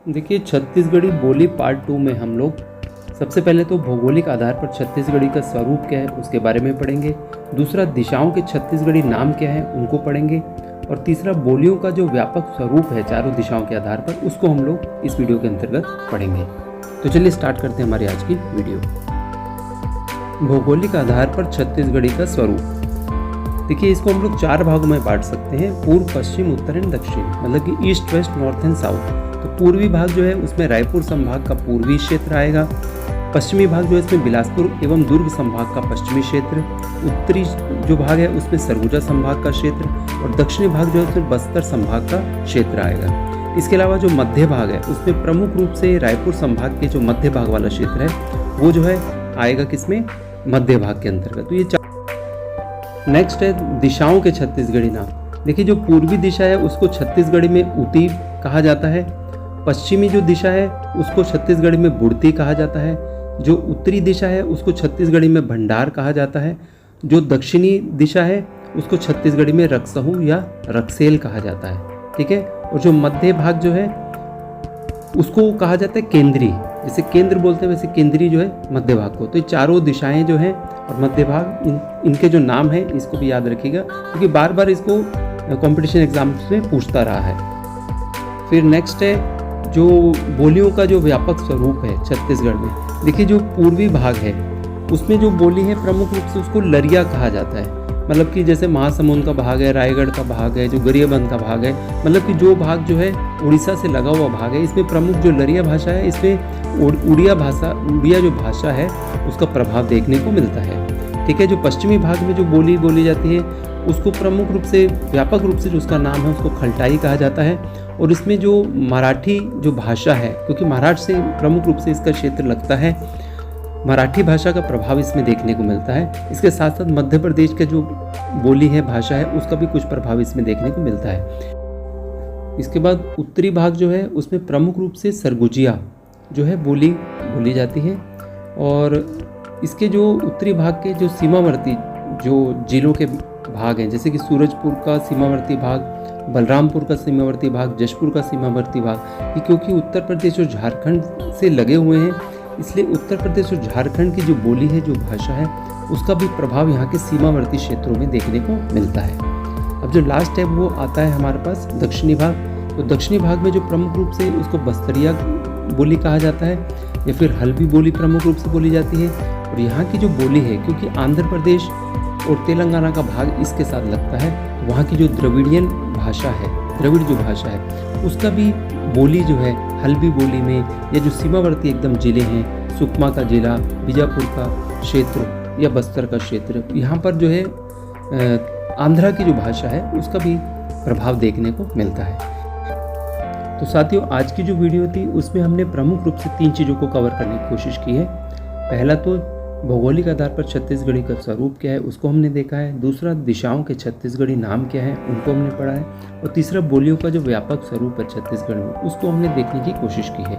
देखिए, छत्तीसगढ़ी बोली पार्ट 2 में हम लोग सबसे पहले तो भौगोलिक आधार पर छत्तीसगढ़ी का स्वरूप क्या है उसके बारे में पढ़ेंगे। दूसरा, दिशाओं के छत्तीसगढ़ी नाम क्या है उनको पढ़ेंगे। और तीसरा, बोलियों का जो व्यापक स्वरूप है चारों दिशाओं के आधार पर, उसको हम लोग इस वीडियो के अंतर्गत पढ़ेंगे। तो चलिए स्टार्ट करते हैं हमारी आज की वीडियो। भौगोलिक आधार पर छत्तीसगढ़ी का स्वरूप। देखिए, इसको हम लोग 4 भागों में बांट सकते हैं: पूर्व, पश्चिम, उत्तर एंड दक्षिण, मतलब कि east, west, north and south. तो पूर्वी भाग जो है उसमें रायपुर संभाग का पूर्वी क्षेत्र आएगा। पश्चिमी भाग जो है इसमें बिलासपुर एवं दुर्ग संभाग का पश्चिमी क्षेत्र। उत्तरी जो भाग है उसमें सरगुजा संभाग का क्षेत्र। और दक्षिणी भाग जो है उसमें बस्तर संभाग का क्षेत्र आएगा। इसके अलावा जो मध्य भाग है उसमें प्रमुख रूप से रायपुर संभाग के जो मध्य भाग वाला क्षेत्र है वो जो है आएगा किसमें, मध्य भाग के अंतर्गत। तो ये नेक्स्ट है दिशाओं के छत्तीसगढ़ी नाम। देखिए, जो पूर्वी दिशा है उसको छत्तीसगढ़ी में ऊटी कहा जाता है। पश्चिमी जो दिशा है उसको छत्तीसगढ़ी में बुड़ती कहा जाता है। जो उत्तरी दिशा है उसको छत्तीसगढ़ी में भंडार कहा जाता है। जो दक्षिणी दिशा है उसको छत्तीसगढ़ी में रक्सहू या रक्सेल कहा जाता है। ठीक है। और जो मध्य भाग जो है उसको कहा जाता है केंद्री। जैसे केंद्र बोलते हैं वैसे केंद्री जो है मध्य भाग को। तो ये चारों दिशाएं जो हैं और मध्य भाग, इनके जो नाम है इसको भी याद रखिएगा, क्योंकि बार बार इसको कंपटीशन एग्जाम्स में पूछता रहा है। फिर नेक्स्ट है जो बोलियों का जो व्यापक स्वरूप है छत्तीसगढ़ में। देखिए, जो पूर्वी भाग है उसमें जो बोली है प्रमुख रूप से उसको लरिया कहा जाता है। मतलब कि जैसे महासमुंद का भाग है, रायगढ़ का भाग है, जो गरियाबंद का भाग है, मतलब कि जो भाग जो है उड़ीसा से लगा हुआ भाग है, इसमें प्रमुख जो लरिया भाषा है, इसमें उड़िया जो भाषा है उसका प्रभाव देखने को मिलता है। ठीक है। जो पश्चिमी भाग में जो बोली जाती है उसको प्रमुख रूप से, व्यापक रूप से जो उसका नाम है उसको खलटाई कहा जाता है। और इसमें जो मराठी जो भाषा है, क्योंकि महाराष्ट्र से प्रमुख रूप से इसका क्षेत्र लगता है, मराठी भाषा का प्रभाव इसमें देखने को मिलता है। इसके साथ साथ मध्य प्रदेश का जो बोली है, भाषा है, उसका भी कुछ प्रभाव इसमें देखने को मिलता है। इसके बाद उत्तरी भाग जो है उसमें प्रमुख रूप से सरगुजिया जो है बोली जाती है। और इसके जो उत्तरी भाग के जो सीमावर्ती जो जिलों के भाग हैं, जैसे कि सूरजपुर का सीमावर्ती भाग, बलरामपुर का सीमावर्ती भाग, जशपुर का सीमावर्ती भाग, ये क्योंकि उत्तर प्रदेश और झारखंड से लगे हुए हैं, इसलिए उत्तर प्रदेश और झारखंड की जो बोली है, जो भाषा है, उसका भी प्रभाव यहाँ के सीमावर्ती क्षेत्रों में देखने को मिलता है। अब जो लास्ट है वो आता है हमारे पास दक्षिणी भाग। तो दक्षिणी भाग में जो प्रमुख रूप से उसको बस्तरिया बोली कहा जाता है या फिर हल्बी बोली प्रमुख रूप से बोली जाती है। और यहाँ की जो बोली है, क्योंकि आंध्र प्रदेश और तेलंगाना का भाग इसके साथ लगता है, तो वहाँ की जो द्रविड़ियन भाषा है, द्रविड़ जो भाषा है, उसका भी बोली जो है हल्बी बोली में, या जो सीमावर्ती एकदम जिले हैं, सुकमा का जिला, बीजापुर का क्षेत्र या बस्तर का क्षेत्र, यहाँ पर जो है आंध्रा की जो भाषा है उसका भी प्रभाव देखने को मिलता है। तो साथियों, आज की जो वीडियो थी उसमें हमने प्रमुख रूप से 3 चीज़ों को कवर करने की कोशिश की है। पहला तो भौगोलिक आधार पर छत्तीसगढ़ी का स्वरूप क्या है उसको हमने देखा है। दूसरा, दिशाओं के छत्तीसगढ़ी नाम क्या है उनको हमने पढ़ा है। और तीसरा, बोलियों का जो व्यापक स्वरूप है छत्तीसगढ़ में उसको हमने देखने की कोशिश की है।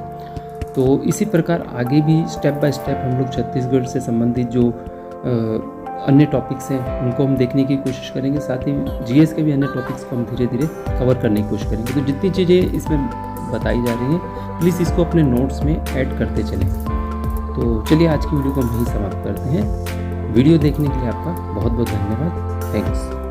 तो इसी प्रकार आगे भी स्टेप बाय स्टेप हम लोग छत्तीसगढ़ से संबंधित जो अन्य टॉपिक्स हैं उनको हम देखने की कोशिश करेंगे। साथ ही जीएस के भी अन्य टॉपिक्स को हम धीरे धीरे कवर करने की कोशिश करेंगे। तो जितनी चीज़ें इसमें बताई जा रही हैं प्लीज़ इसको अपने नोट्स में ऐड करते चलें। तो चलिए आज की वीडियो को हम यहीं समाप्त करते हैं। वीडियो देखने के लिए आपका बहुत बहुत धन्यवाद। थैंक्स।